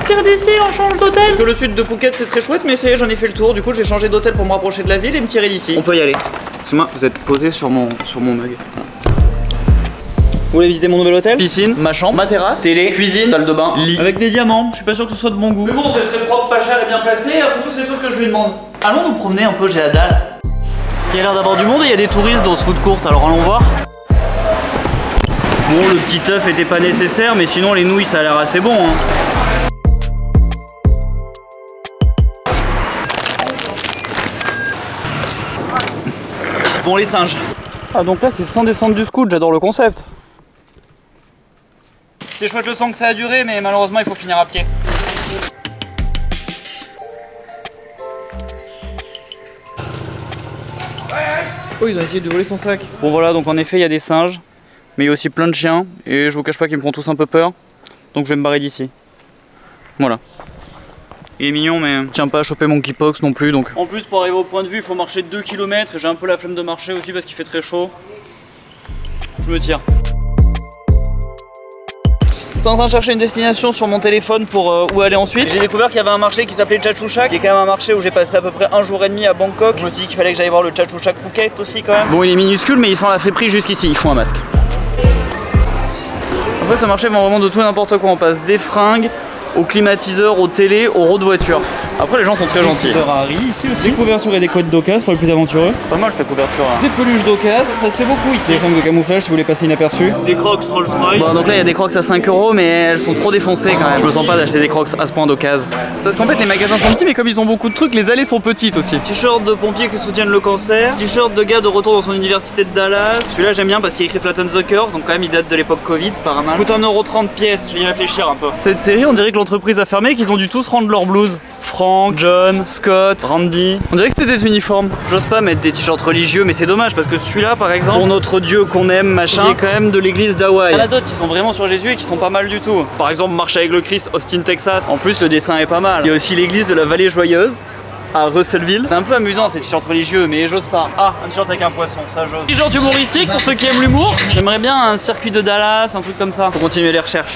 partir d'ici, on change d'hôtel. Parce que le sud de Phuket c'est très chouette, mais j'en ai fait le tour. Du coup, je vais changer d'hôtel pour me rapprocher de la ville et me tirer d'ici. On peut y aller. Excuse-moi, vous êtes posé sur mon mug. Vous voulez visiter mon nouvel hôtel? Piscine, ma chambre, ma terrasse, télé, cuisine, salle de bain, lit. Avec des diamants, je suis pas sûr que ce soit de bon goût. Mais bon, c'est très propre, pas cher et bien placé. Après tout, c'est tout ce que je lui demande. Allons nous promener un peu, j'ai la dalle. Il y a l'air d'avoir du monde et il y a des touristes dans ce food court, alors allons voir. Bon, le petit œuf était pas nécessaire, mais sinon les nouilles ça a l'air assez bon. Hein. Bon, les singes. Ah, donc là c'est sans descendre du scoot, j'adore le concept. C'est chouette le sang que ça a duré, mais malheureusement il faut finir à pied. Oh, ils ont essayé de voler son sac. Bon voilà, donc en effet il y a des singes, mais il y a aussi plein de chiens, et je vous cache pas qu'ils me font tous un peu peur, donc je vais me barrer d'ici. Voilà. Il est mignon, mais je tiens pas à choper monkeypox non plus, donc. En plus, pour arriver au point de vue, il faut marcher 2 km, et j'ai un peu la flemme de marcher aussi parce qu'il fait très chaud. Je me tire. J'étais en train de chercher une destination sur mon téléphone pour où aller ensuite. J'ai découvert qu'il y avait un marché qui s'appelait Chatuchak, qui est quand même un marché où j'ai passé à peu près 1 jour et demi à Bangkok. Je me suis dit qu'il fallait que j'aille voir le Chatuchak Phuket aussi quand même. Bon, il est minuscule, mais il sent la friperie jusqu'ici, il faut un masque. Après, ce marché vend vraiment de tout et n'importe quoi. On passe des fringues, aux climatiseurs, aux télés, aux roues de voiture. Après, les gens sont très gentils. Ferrari ici aussi. Des couvertures et des couettes d'occasion pour les plus aventureux. Pas mal cette couverture là. Des peluches d'occasion, ça se fait beaucoup ici. Des fringues de camouflage si vous voulez passer inaperçu. Des crocs Rolls-Royce. Bon, donc là il y a des crocs à 5 €, mais elles sont trop défoncées quand même. Je me sens pas d'acheter des crocs à ce point d'occasion. Parce qu'en fait, les magasins sont petits, mais comme ils ont beaucoup de trucs, les allées sont petites aussi. T-shirt de pompiers qui soutiennent le cancer. T-shirt de gars de retour dans son université de Dallas. Celui-là, j'aime bien parce qu'il est écrit Flatten the Curve, donc quand même il date de l'époque Covid, pas mal. Coûte 1,30 € pièce, je vais y réfléchir un peu. Cette série, on dirait que l'entreprise a fermé, qu'ils ont dû tous rendre leur blouse. Frank, John, Scott, Randy. On dirait que c'était des uniformes. J'ose pas mettre des t-shirts religieux, mais c'est dommage parce que celui-là, par exemple, pour notre Dieu qu'on aime, machin, qui est quand même de l'église d'Hawaï. Il y en a d'autres qui sont vraiment sur Jésus et qui sont pas mal du tout. Par exemple, Marche avec le Christ, Austin, Texas. En plus, le dessin est pas mal. Il y a aussi l'église de la Vallée Joyeuse à Russellville. C'est un peu amusant ces t-shirts religieux, mais j'ose pas. Ah, un t-shirt avec un poisson, ça j'ose. T-shirt humoristique pour ceux qui aiment l'humour. J'aimerais bien un circuit de Dallas, un truc comme ça. Faut continuer les recherches.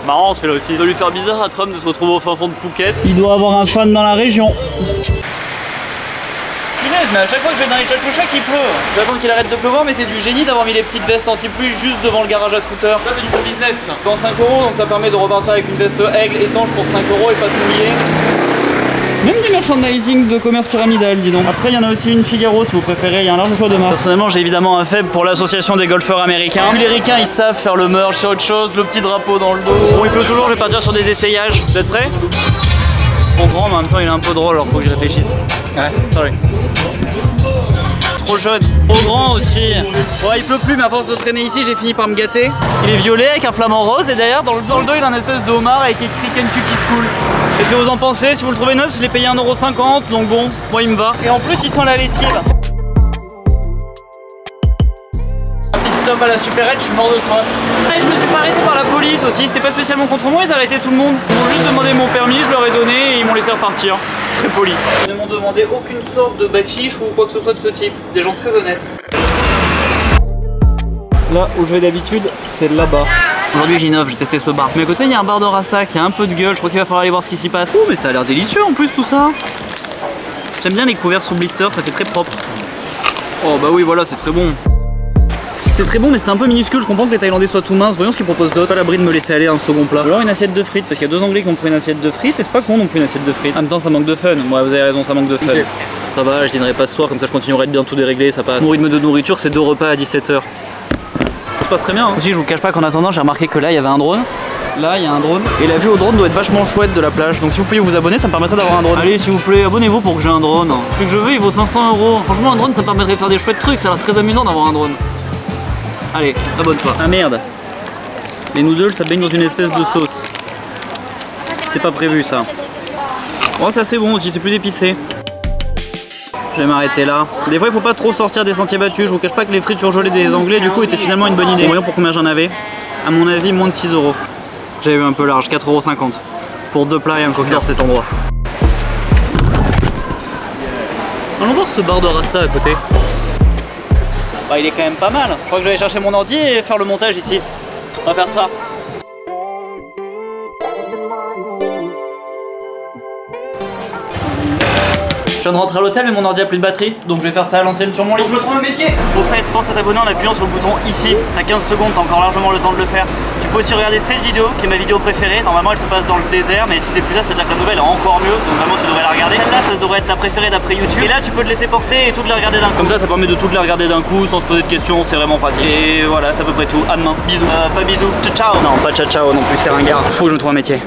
Marrant celui-là aussi. Il doit lui faire bizarre à Trump de se retrouver au fin fond de Phuket. Il doit avoir un fan dans la région. Mais à chaque fois que je vais dans les Chatuchak, il pleut. J'attends qu'il arrête de pleuvoir, mais c'est du génie d'avoir mis les petites vestes anti-pluie juste devant le garage à scooter. Ça c'est du bon business. Dans 5 €, donc ça permet de repartir avec une veste aigle étanche pour 5 € et pas se mouiller. Même du merchandising de commerce pyramidal, dis donc. Après, il y en a aussi une Figaro si vous préférez, il y a un large choix de marques. Personnellement, j'ai évidemment un faible pour l'association des golfeurs américains. Puis les ricains, ils savent faire le merch, c'est autre chose, le petit drapeau dans le dos. Bon, il pleut toujours, je vais partir sur des essayages. Vous êtes prêts? Bon, grand, mais en même temps, il est un peu drôle, alors faut que je réfléchisse. Ouais, sorry. Trop jeune, trop grand aussi. Ouais, il pleut plus, mais à force de traîner ici, j'ai fini par me gâter. Il est violet avec un flamant rose, et d'ailleurs, dans le dos, il a une espèce de homard avec écrit Kentucky School. Qu'est-ce que vous en pensez? Si vous le trouvez neuf, je l'ai payé 1,50 €, donc bon, moi il me va. Et en plus, il sent la lessive. Un petit stop à la supérette, je suis mort de soif. Et je me suis pas arrêté par la police aussi, c'était pas spécialement contre moi, ils arrêtaient tout le monde. Ils m'ont juste demandé mon permis, je leur ai donné et ils m'ont laissé repartir. Très poli. Ils ne m'ont demandé aucune sorte de bakshish ou quoi que ce soit de ce type. Des gens très honnêtes. Là où je vais d'habitude, c'est là-bas. Aujourd'hui j'innove, j'ai testé ce bar. Mais à côté il y a un bar de Rasta qui a un peu de gueule, je crois qu'il va falloir aller voir ce qui s'y passe. Oh mais ça a l'air délicieux en plus tout ça. J'aime bien les couverts sous blister, ça fait très propre. Oh bah oui voilà, c'est très bon. C'est très bon mais c'était un peu minuscule, je comprends que les Thaïlandais soient tout minces. Voyons ce qu'ils proposent d'autre. À l'abri de me laisser aller un second plat. Ou alors une assiette de frites, parce qu'il y a 2 Anglais qui ont pris une assiette de frites et c'est pas con non plus une assiette de frites. En même temps ça manque de fun, ouais vous avez raison, ça manque de fun. Okay. Ça va, je dînerai pas ce soir, comme ça je continuerai de bien tout dérégler, ça passe. Mon rythme de nourriture c'est 2 repas à 17 h. Ça se passe très bien. Hein. Aussi je vous cache pas qu'en attendant j'ai remarqué que là il y avait un drone. Là il y a un drone. Et la vue au drone doit être vachement chouette de la plage. Donc si vous pouvez vous abonner, ça me permettrait d'avoir un drone. Allez s'il vous plaît, abonnez-vous pour que j'ai un drone. Celui que je veux il vaut 500 €. Franchement un drone ça me permettrait de faire des chouettes trucs, ça a l'air très amusant d'avoir un drone. Allez, abonne-toi. Ah merde. Les noodles ça baigne dans une espèce de sauce. C'était pas prévu ça. Oh ça c'est bon aussi, c'est plus épicé. Je vais m'arrêter là. Des fois il faut pas trop sortir des sentiers battus. Je vous cache pas que les frites surgelées des Anglais du coup étaient finalement une bonne idée. Voyons pour combien j'en avais. À mon avis moins de 6 €. J'avais eu un peu large, 4,50 € pour 2 plats et un cocktail cet endroit. Allons voir ce bar de Rasta à côté. Bah il est quand même pas mal. Je crois que je vais aller chercher mon ordi et faire le montage ici. On va faire ça. Je viens de rentrer à l'hôtel mais mon ordi a plus de batterie, donc je vais faire ça à l'ancienne sur mon lit. Je me trouve un métier. Au fait, pense à t'abonner en appuyant sur le bouton ici. T'as 15 secondes, t'as encore largement le temps de le faire. Tu peux aussi regarder cette vidéo qui est ma vidéo préférée. Normalement elle se passe dans le désert, mais si c'est plus ça, c'est-à-dire que la nouvelle est encore mieux. Donc vraiment tu devrais la regarder. Celle-là, ça devrait être ta préférée d'après YouTube. Et là tu peux te laisser porter et toutes les regarder d'un coup. Comme ça permet de toutes les regarder d'un coup sans se poser de questions, c'est vraiment pratique. Et voilà, c'est à peu près tout. À demain. Bisous. Pas bisous. Ciao ciao. Non, pas ciao ciao non plus, c'est ringard. Faut que je me trouve un métier.